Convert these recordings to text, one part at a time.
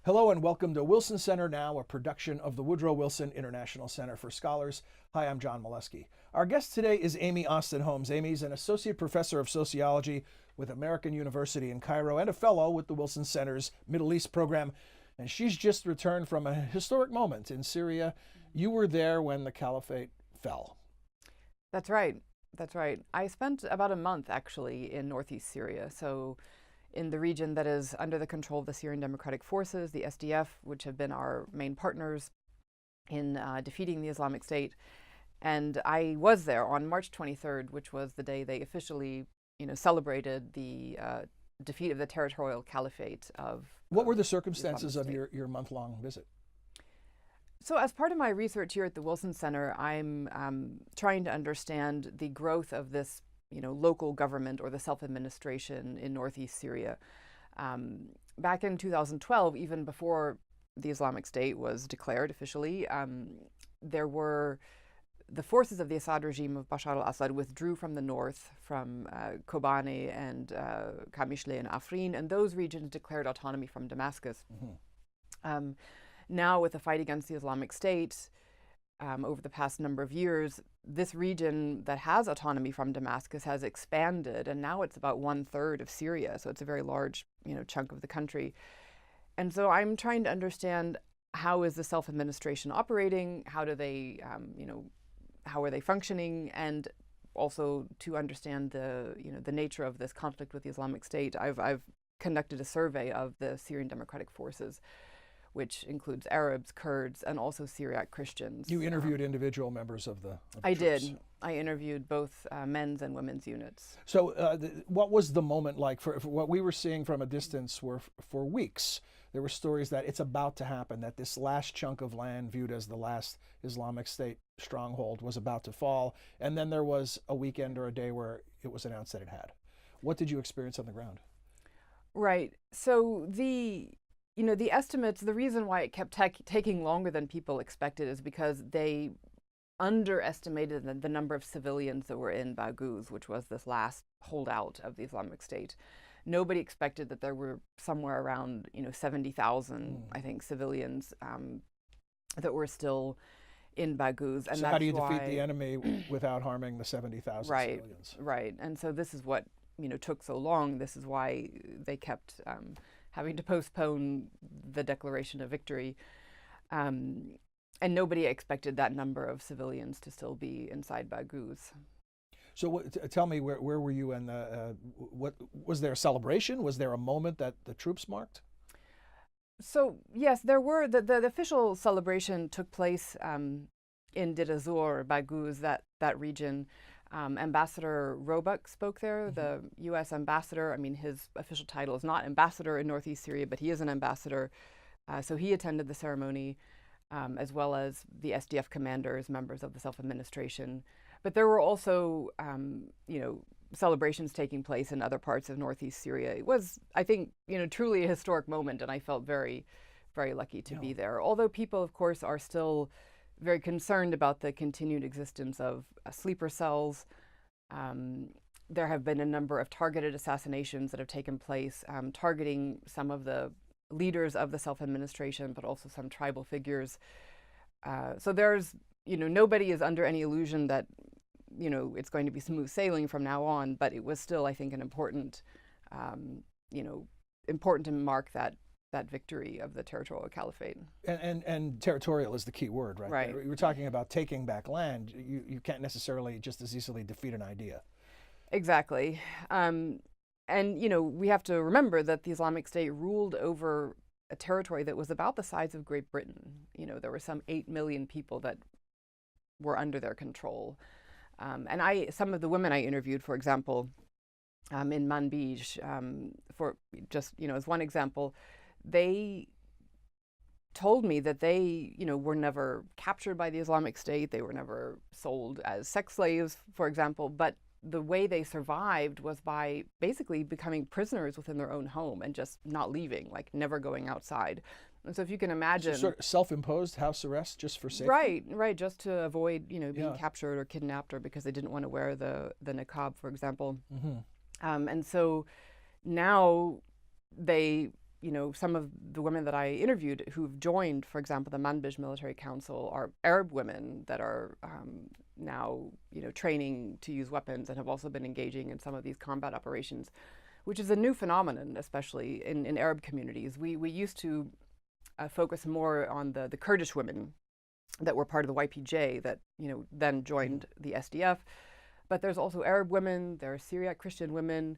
Hello and welcome to Wilson Center Now, a production of the Woodrow Wilson International Center for Scholars. Hi, I'm John Molesky. Our guest today is Amy Austin Holmes. Amy's an Associate Professor of Sociology with American University in Cairo and a fellow with the Wilson Center's Middle East program. And she's just returned from a historic moment in Syria. You were there when the Caliphate fell. That's right. That's right. I spent about a month actually in Northeast Syria. So in the region that is under the control of the Syrian Democratic Forces, the SDF, which have been our main partners in defeating the Islamic State. And I was there on March 23rd, which was the day they officially, celebrated the defeat of the territorial caliphate of What were the circumstances Islamic of State. your month-long visit? So as part of my research here at the Wilson Center, I'm trying to understand the growth of this local government or the self-administration in Northeast Syria. Back in 2012, even before the Islamic State was declared officially, there were the forces of the Assad regime of Bashar al-Assad withdrew from the north, from Kobane and Qamishli and Afrin, and those regions declared autonomy from Damascus. Mm-hmm. Now, with the fight against the Islamic State, over the past number of years, this region that has autonomy from Damascus has expanded, and now it's about 1/3 of Syria. So it's a very large, chunk of the country. And so I'm trying to understand, how is the self-administration operating? How do they, how are they functioning? And also to understand the nature of this conflict with the Islamic State. I've conducted a survey of the Syrian Democratic Forces, which includes Arabs, Kurds, and also Syriac Christians. You interviewed individual members of the I troops. did. I interviewed both men's and women's units. So what was the moment like? For what we were seeing from a distance were for weeks. There were stories that it's about to happen, that this last chunk of land viewed as the last Islamic State stronghold was about to fall. And then there was a weekend or a day where it was announced that it had. What did you experience on the ground? Right. So the estimates, the reason why it kept taking longer than people expected is because they underestimated the number of civilians that were in Baghouz, which was this last holdout of the Islamic State. Nobody expected that there were somewhere around 70,000, I think, civilians that were still in Baghouz. And So that's how do you why, defeat the enemy without harming the 70,000 civilians? Right. And so this is what took so long. This is why they kept having to postpone the declaration of victory. And nobody expected that number of civilians to still be inside Baghouz. So tell me, where were you, and what was there a celebration? Was there a moment that the troops marked? So yes, there were. The official celebration took place in Deir ez-Zor, Baghouz, that region. Ambassador Roebuck spoke there, the U.S. ambassador. I mean, his official title is not ambassador in Northeast Syria, but he is an ambassador. So he attended the ceremony, as well as the SDF commanders, members of the self-administration. But there were also, celebrations taking place in other parts of Northeast Syria. It was, I think, truly a historic moment, and I felt very, very lucky to be there. Although people, of course, are still very concerned about the continued existence of sleeper cells. There have been a number of targeted assassinations that have taken place, targeting some of the leaders of the self-administration, but also some tribal figures. So there's, nobody is under any illusion that, it's going to be smooth sailing from now on, but it was still, I think, an important, important to mark that victory of the territorial caliphate. And territorial is the key word, right? Right. We were talking about taking back land. You can't necessarily just as easily defeat an idea. Exactly. And, we have to remember that the Islamic State ruled over a territory that was about the size of Great Britain. There were some 8 million people that were under their control. And some of the women I interviewed, for example, in Manbij, for just, as one example, they told me that they, were never captured by the Islamic State. They were never sold as sex slaves, for example, but the way they survived was by basically becoming prisoners within their own home and just not leaving, like never going outside. And so if you can imagine, So sort of self-imposed house arrest just for safety? right, just to avoid, being captured or kidnapped, or because they didn't want to wear the niqab, for example. And so now they some of the women that I interviewed who've joined, for example, the Manbij Military Council, are Arab women that are now, training to use weapons and have also been engaging in some of these combat operations, which is a new phenomenon, especially in Arab communities. We used to focus more on the Kurdish women that were part of the YPJ that, then joined the SDF. But there's also Arab women, there are Syriac Christian women.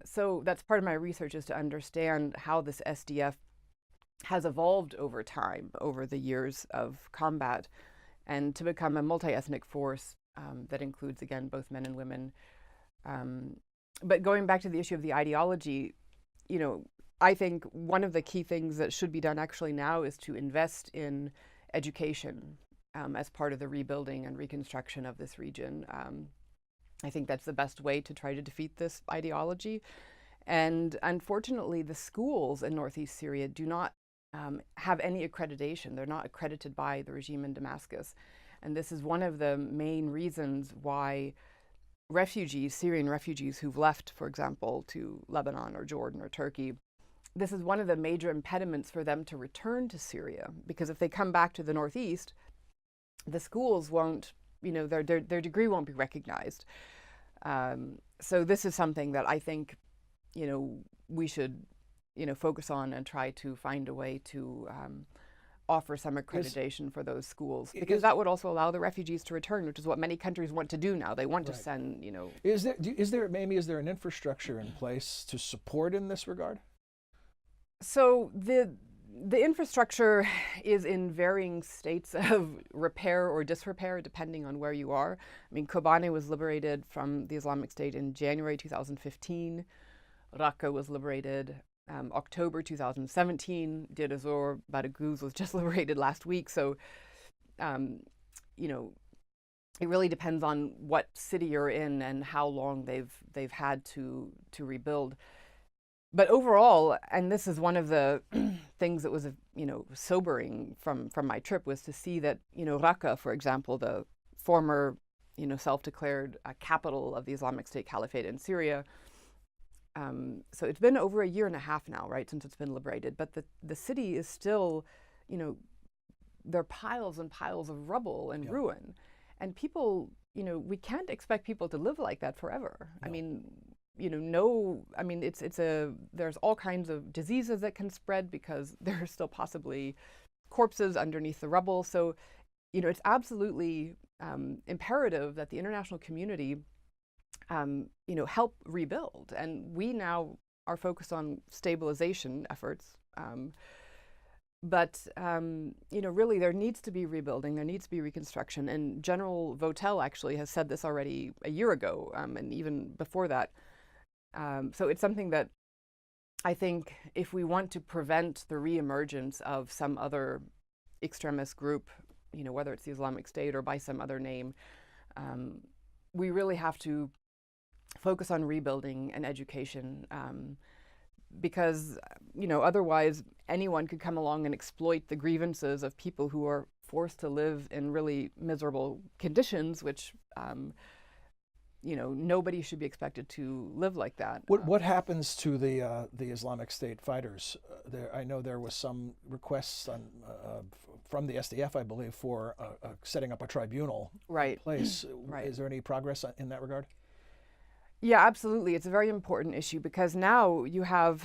So that's part of my research, is to understand how this SDF has evolved over time, over the years of combat, and to become a multi-ethnic force that includes, again, both men and women. But going back to the issue of the ideology, I think one of the key things that should be done actually now is to invest in education as part of the rebuilding and reconstruction of this region. I think that's the best way to try to defeat this ideology. And unfortunately, the schools in Northeast Syria do not have any accreditation. They're not accredited by the regime in Damascus. And this is one of the main reasons why refugees, Syrian refugees who've left, for example, to Lebanon or Jordan or Turkey, this is one of the major impediments for them to return to Syria. Because if they come back to the Northeast, the schools won't, their degree won't be recognized. So this is something that I think, we should, focus on and try to find a way to offer some accreditation for those schools, because that would also allow the refugees to return, which is what many countries want to do now. They want to send, Is there an infrastructure in place to support in this regard? So the infrastructure is in varying states of repair or disrepair, depending on where you are. I mean, Kobane was liberated from the Islamic State in January 2015. Raqqa was liberated October 2017. Deir ez-Zor, Baraguz was just liberated last week. So, it really depends on what city you're in and how long they've had to rebuild. But overall, and this is one of the things that was, sobering from my trip, was to see that, Raqqa, for example, the former, self-declared capital of the Islamic State Caliphate in Syria. So it's been over a year and a half now, right, since it's been liberated. But the city is still, there are piles and piles of rubble and ruin. And people, we can't expect people to live like that forever. No. There's all kinds of diseases that can spread because there are still possibly corpses underneath the rubble. So, it's absolutely imperative that the international community, help rebuild. And we now are focused on stabilization efforts. But really there needs to be rebuilding, there needs to be reconstruction. And General Votel actually has said this already a year ago, and even before that. So it's something that I think if we want to prevent the reemergence of some other extremist group, whether it's the Islamic State or by some other name, we really have to focus on rebuilding and education, because, otherwise anyone could come along and exploit the grievances of people who are forced to live in really miserable conditions, which nobody should be expected to live like that. What happens to the Islamic State fighters? I know there was some requests from the SDF, I believe, for setting up a tribunal in place. Right. Is there any progress in that regard? Yeah, absolutely. It's a very important issue because now you have,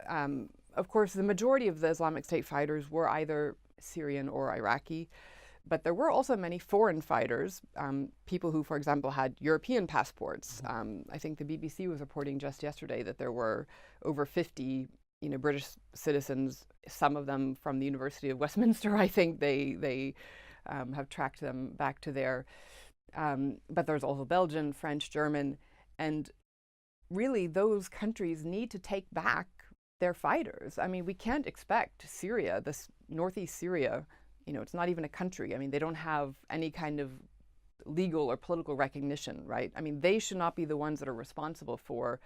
of course, the majority of the Islamic State fighters were either Syrian or Iraqi. But there were also many foreign fighters, people who, for example, had European passports. I think the BBC was reporting just yesterday that there were over 50, British citizens, some of them from the University of Westminster. I think they have tracked them back to there. But there's also Belgian, French, German. And really, those countries need to take back their fighters. I mean, we can't expect Syria, this Northeast Syria, it's not even a country. I mean, they don't have any kind of legal or political recognition, right? I mean, they should not be the ones that are responsible for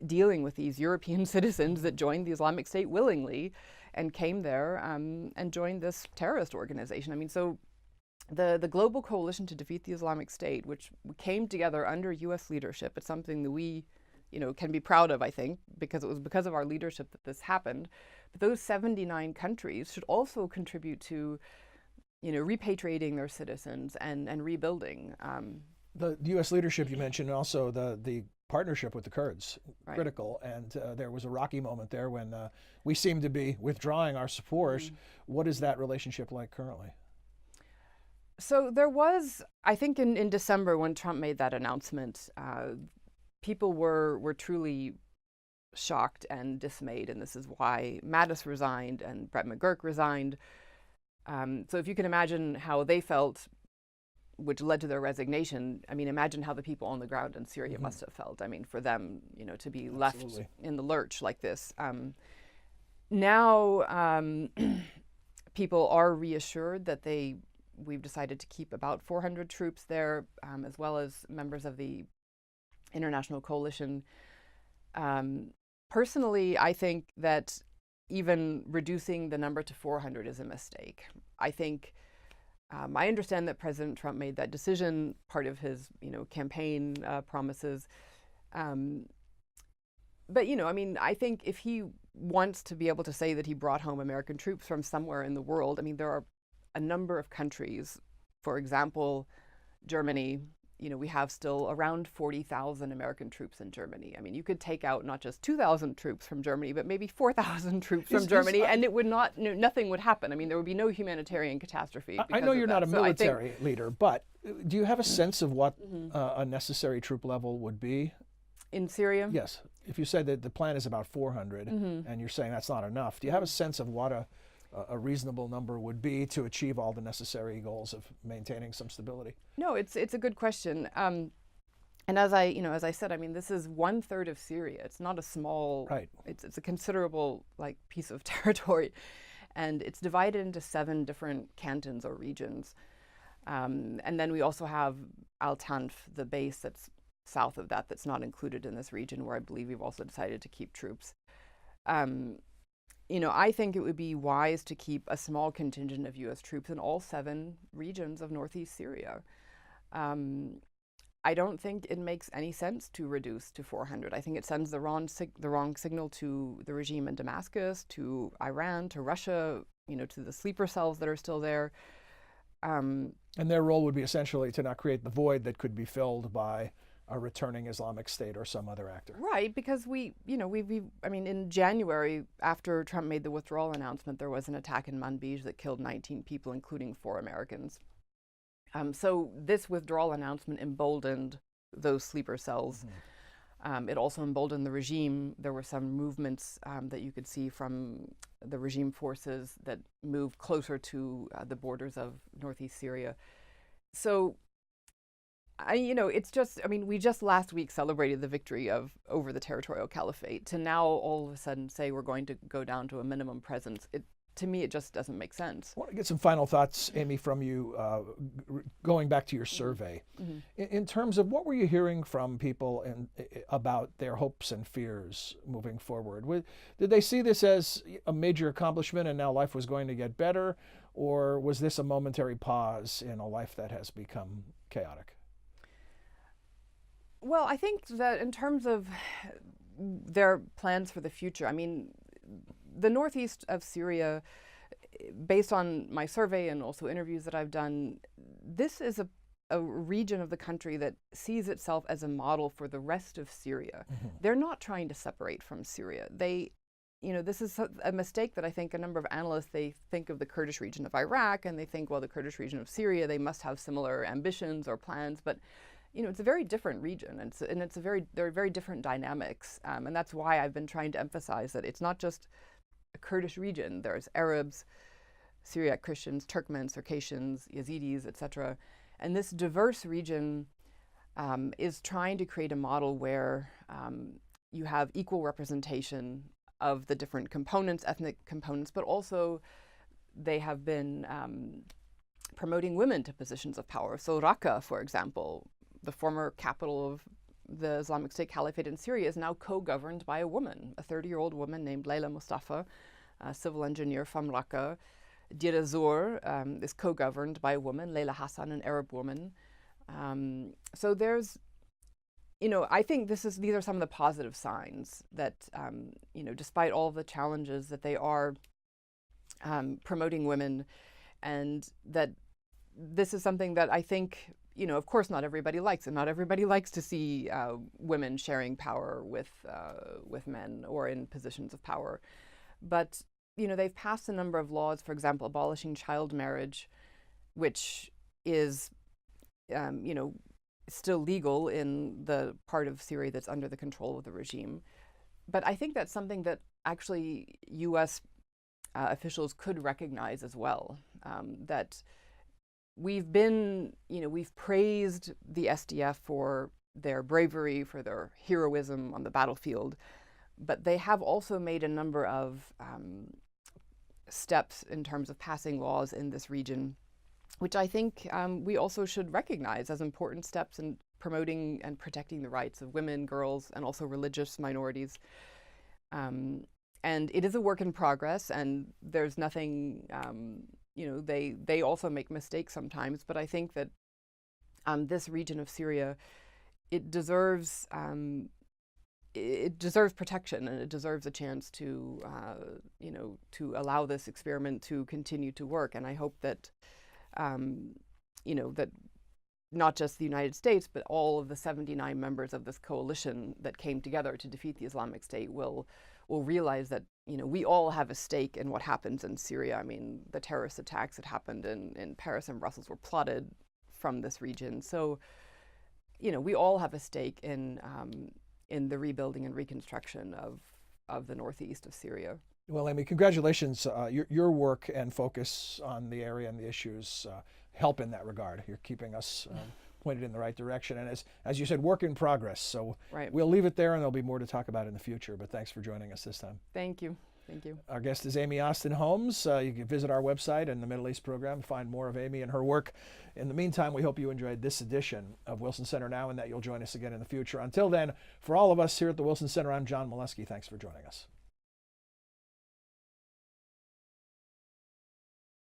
dealing with these European citizens that joined the Islamic State willingly and came there and joined this terrorist organization. I mean, so the Global Coalition to Defeat the Islamic State, which came together under U.S. leadership, it's something that we, can be proud of, I think, because it was because of our leadership that this happened. But those 79 countries should also contribute to, repatriating their citizens and rebuilding. The U.S. leadership you mentioned, and also the partnership with the Kurds, Right. critical. And there was a rocky moment there when we seemed to be withdrawing our support. What is that relationship like currently? So there was, I think in December when Trump made that announcement, people were truly shocked and dismayed, and this is why Mattis resigned and Brett McGurk resigned. So if you can imagine how they felt, which led to their resignation, I mean, imagine how the people on the ground in Syria must have felt. I mean, for them, to be left Absolutely. in the lurch like this. Now, people are reassured that we've decided to keep about 400 troops there, as well as members of the international coalition. Personally, I think that even reducing the number to 400 is a mistake. I think I understand that President Trump made that decision, part of his, campaign promises. But, I think if he wants to be able to say that he brought home American troops from somewhere in the world, I mean, there are a number of countries, for example, Germany, we have still around 40,000 American troops in Germany. I mean, you could take out not just 2,000 troops from Germany, but maybe 4,000 troops from Germany, and it would nothing would happen. I mean, there would be no humanitarian catastrophe. I know you're not a So military leader, but do you have a sense of what a necessary troop level would be? In Syria? Yes. If you said that the plan is about 400 and you're saying that's not enough, do you have a sense of what a reasonable number would be to achieve all the necessary goals of maintaining some stability? No, it's a good question. And as I said, I mean, this is 1/3 of Syria. It's not a small, Right. It's a considerable piece of territory, and it's divided into 7 different cantons or regions. And then we also have Al-Tanf, the base that's south of that's not included in this region, where I believe we've also decided to keep troops. I think it would be wise to keep a small contingent of U.S. troops in all 7 regions of Northeast Syria. I don't think it makes any sense to reduce to 400. I think it sends the wrong signal to the regime in Damascus, to Iran, to Russia, to the sleeper cells that are still there. And their role would be essentially to not create the void that could be filled by a returning Islamic State or some other actor. Right, because in January, after Trump made the withdrawal announcement, there was an attack in Manbij that killed 19 people, including 4 Americans. So this withdrawal announcement emboldened those sleeper cells. It also emboldened the regime. There were some movements that you could see from the regime forces that moved closer to the borders of Northeast Syria. So it's just, we just last week celebrated the victory over the territorial caliphate. To now all of a sudden say we're going to go down to a minimum presence, to me, it just doesn't make sense. I want to get some final thoughts, Amy, from you, going back to your survey. In terms of what were you hearing from people about their hopes and fears moving forward? Did they see this as a major accomplishment and now life was going to get better? Or was this a momentary pause in a life that has become chaotic? Well, I think that in terms of their plans for the future, the northeast of Syria, based on my survey and also interviews that I've done, this is a region of the country that sees itself as a model for the rest of Syria. They're not trying to separate from Syria. This is a mistake that I think a number of analysts, they think of the Kurdish region of Iraq and they think, well, the Kurdish region of Syria, they must have similar ambitions or plans, but it's a very different region, and there are very different dynamics, and that's why I've been trying to emphasize that it's not just a Kurdish region. There's Arabs, Syriac Christians, Turkmens, Circassians, Yazidis, etc. And this diverse region is trying to create a model where you have equal representation of the different components, ethnic components, but also they have been promoting women to positions of power. So Raqqa, for example, the former capital of the Islamic State Caliphate in Syria, is now co-governed by a woman, a 30-year-old woman named Layla Mustafa, a civil engineer from Raqqa. Deir ez-Zor is co-governed by a woman, Layla Hassan, an Arab woman. So there's, I think these are some of the positive signs that, despite all the challenges, that they are promoting women, and that this is something that I think, of course, not everybody likes it. Not everybody likes to see women sharing power with men or in positions of power. But, they've passed a number of laws, for example, abolishing child marriage, which is, still legal in the part of Syria that's under the control of the regime. But I think that's something that actually U.S. Officials could recognize as well, that we've praised the SDF for their bravery, for their heroism on the battlefield, but they have also made a number of steps in terms of passing laws in this region, which I think we also should recognize as important steps in promoting and protecting the rights of women, girls, and also religious minorities. And it is a work in progress, and there's nothing, they also make mistakes sometimes, but I think that this region of Syria, it deserves protection, and it deserves a chance to, to allow this experiment to continue to work. And I hope that, that not just the United States, but all of the 79 members of this coalition that came together to defeat the Islamic State will realize that, we all have a stake in what happens in Syria. I mean, the terrorist attacks that happened in Paris and Brussels were plotted from this region. So, we all have a stake in the rebuilding and reconstruction of the northeast of Syria. Well, Amy, congratulations. Your work and focus on the area and the issues help in that regard. You're keeping us pointed in the right direction. And as you said, work in progress. So we'll leave it there, and there'll be more to talk about in the future. But thanks for joining us this time. Thank you. Thank you. Our guest is Amy Austin Holmes. You can visit our website and the Middle East program to find more of Amy and her work. In the meantime, we hope you enjoyed this edition of Wilson Center Now, and that you'll join us again in the future. Until then, for all of us here at the Wilson Center, I'm John Molesky. Thanks for joining us.